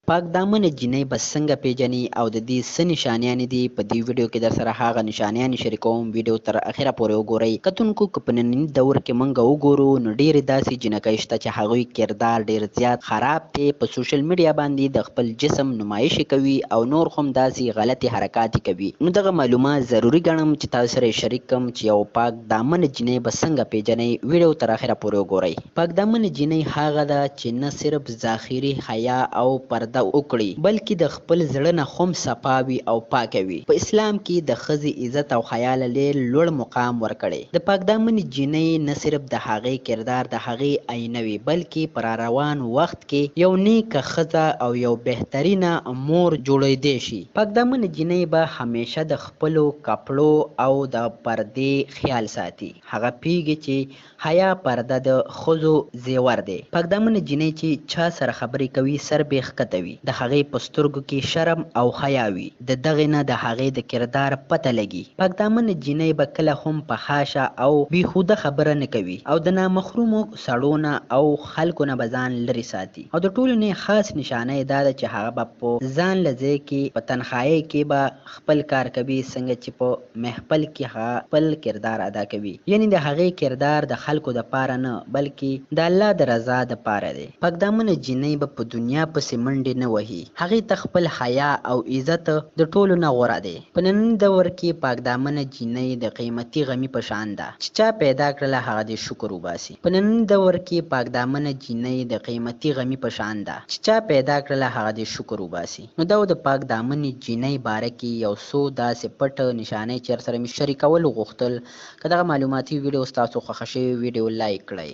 پاک دامنه جینۍ به څنګه پیژني او د دې څه نشانیانې دي په دې ویډیو کې در سره هغه نشانیانې شریکوم. ویډیو تر اخره پورې وګورئ. کتونکو که په ننني دور کې موږ وګورو نو ډېرې داسې جینکۍ شته چې هغوی کردار ډېر زیات خراب دی، په سوشل میډیا باندې د خپل جسم نمایش کوي او نور هم داسې غلطې حرکات کوي. نو دغه معلومات ضروري ګڼم چې تاسو سره شریک کړم چې یو پاک دامنه جینۍ به څنګه پیژنئ. ویډیو تر اخره پورې وګورئ. پاک دامنه جینۍ هغه ده چې نه صرف ظاهري حیا او پرده وکړي بلکې د خپل زړه نه هم صفا وي او پاکه وي. په اسلام کې د ښځې عزت او حیا له ډېر لوړ مقام ورکړی. د پاک دامنې جینۍ نه صرف د هغې کردار د هغې آینه وي بلکې په راروان وخت کې یو نیکه ښځه او یو بهترینه مور جوړیدی شي. پاک دامنه جینۍ به همیشه د خپلو کپړو او د پردې خیال ساتي. هغه پیږي چې حیا پرده د ښځو زیور دی. پاک دامنه جینۍ چې چا سره خبرې کوي سر به ښکته وي، د هغې په سترګو کې شرم او حیا وي، د دغې نه د هغې د کردار پته لګي. پاک دامنه جینۍ به کله هم په خاشه او بیخوده خبره نه کوي او د نامحرومو سړو نه او خلکو نه به ځان لرې ساتي. او د ټولو نه خاص نشانه یې دا ده چې هغه به په ځان له ځای کې په تنهایۍ کې به خپل کار کوي، څنګه چې په محفل کې هغه خپل کردار ادا کوي. یعنې د هغې کردار د خلکو دپاره نه بلکې د الله د رضا دپاره دی. پاک دامنه جینۍ به په دنیا پسې منډې نه وهي، هغې ته خپل حیا او عزت د ټولو نه غوره دی. په ننني دور کې پاک دامنه جینۍ د قیمتي غمي په شان ده چې چا پیدا کړله هغه دې شکر وباسي. په ننني دور کې پاک دامنه جینۍ د قیمتي غمي په شان ده چې چا پیدا کړله هغه دې شکر وباسي. نو دا د پاک دامنې جینۍ باره کې یو څو داسې پټ نشانۍ چې سره مې شریکول غوښتل. که دغه معلوماتي ویډیو ستاسو خوښه شوې ویډیو لایک کړئ.